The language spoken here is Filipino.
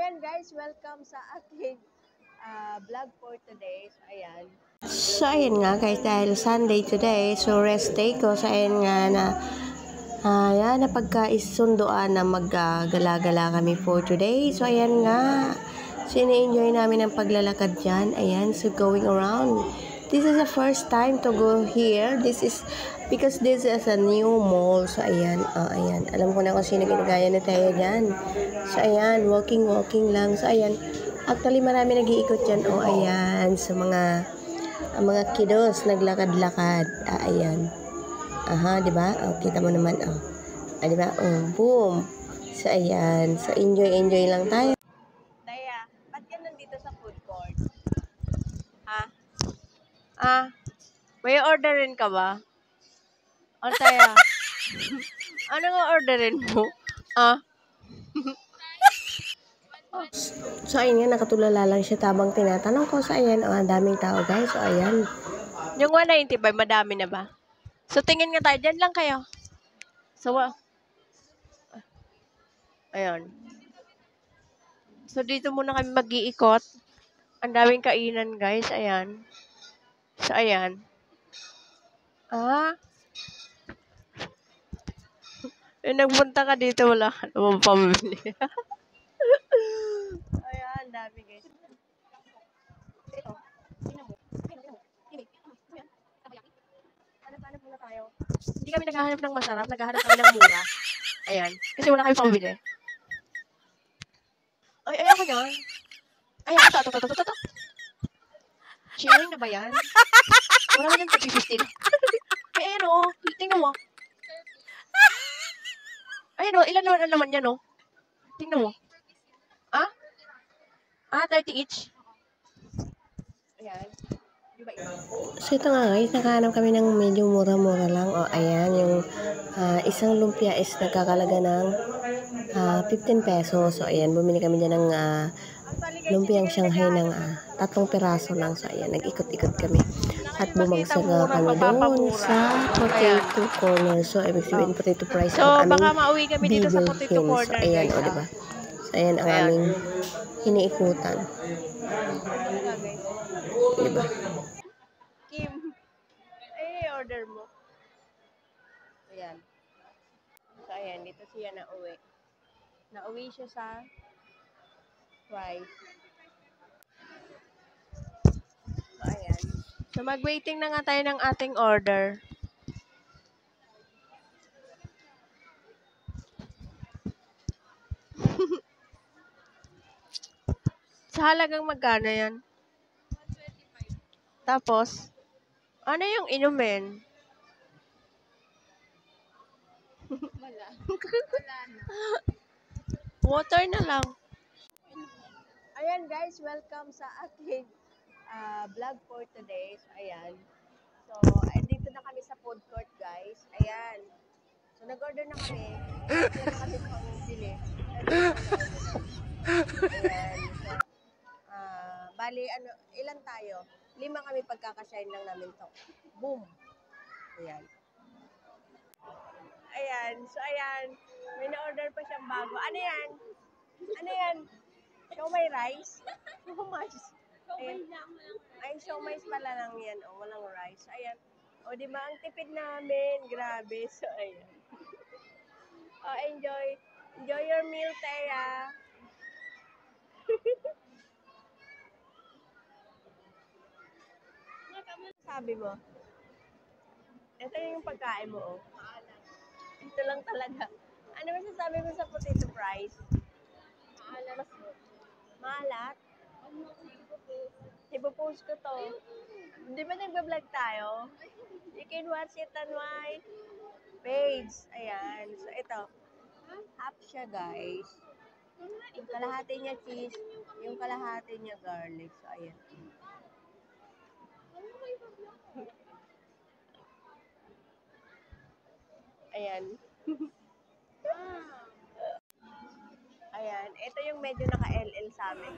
Ayan guys, welcome sa aking vlog for today. So, ayan nga guys, dahil Sunday today, so rest day ko. So, ayan nga na, ayan, napagkaisundoan na maggala-gala kami for today. So, ayan nga, sini-enjoy namin ang paglalakad dyan. Ayan, so going around. This is the first time to go here. This is, because this is a new mall. So, ayan, ayan. Alam ko na kung sino ginagaya na tayo dyan. So, ayan, walking lang. So, ayan, actually marami nag-iikot dyan. Ayan, sa mga kiddos naglakad-lakad. Ayan. Aha, 'di ba? Kita mo naman, 'di ba? Boom. So ayan. So enjoy lang tayo. Daya, ba't ka nandito sa food court? May orderin ka ba? O Daya, ano nga orderin mo? So ayun nga, nakatulala lang siya tabang tinatanong ko. So ayan, ang daming tao guys. So ayan. Yung 195, madami na ba? So tingin nga tayo, dyan lang kayo. So, ayun. So dito muna kami mag-iikot. Ang daming kainan guys, ayan. So ayan. Nagpunta ka dito, wala ka naman pamili. Ayan, dami guys. Hanap-hanap muna tayo. Hindi kami naghahanap ng masarap, naghahanap kami ng mura. Ayan. Kasi wala kami pambili. Ay, ayoko yan. Ayan, ito. Sharing na ba yan? Wala man yung 15. Ay, ayan o. Tingnan mo. Ayan o, ilan naman yan o. Tingnan mo. 30 each. Ayan. So ito nga guys, nakahanap kami ng medyo mura-mura lang. Ayan, yung isang lumpia is nagkakalaga ng 15 pesos. So ayan, bumili kami dyan ng lumpiang Shanghai ng 3 piraso lang. So ayan, nag-ikot-ikot kami. At bumagsak nga kami doon sa potato corner. So ibig sabihin potato fries ang aming baka mauwi kami dito sa potato corner. So ayan, guys, diba? So ayan, ang aming iniikutan. Diba? Kim, order mo. Ayan. So, ayan. Dito siya nauwi. Nauwi siya sa fries. So, ayan. So, mag-waiting na nga tayo ng ating order. Sa halagang magkano yan? 125. Tapos, ano yung inumin? Wala na. Water na lang. Ayan guys, welcome sa aking vlog for today. So, ayan. So, dito na kami sa food court guys. Ayan. So, nag-order na kami. Wala na kami pang bili. Ayan. So, bali, ilan tayo? 5 kami, pagkakasayin lang namin to. Boom! Ayan. Ayan. So, ayan. May na-order pa siyang bago. Ano yan? Siomai rice? Siomai. Ay, siomai pala lang yan. Walang rice. Ayan. Diba? Ang tipid namin. Grabe. So, ayan. Enjoy. Enjoy your meal, Thea. Sabi mo? Ito yung pagkain mo, Ito lang talaga. Ano masasabi mo sa potato fries? Maalat. Maalat? Ipopost ko to. Di ba nagbablog tayo? You can watch it on my page. Ayan. So, ito. Half siya, guys. Yung kalahati niya cheese. Yung kalahati niya garlic. So, ayan. Ayan. Ayan. Ito yung medyo naka-LL sa amin.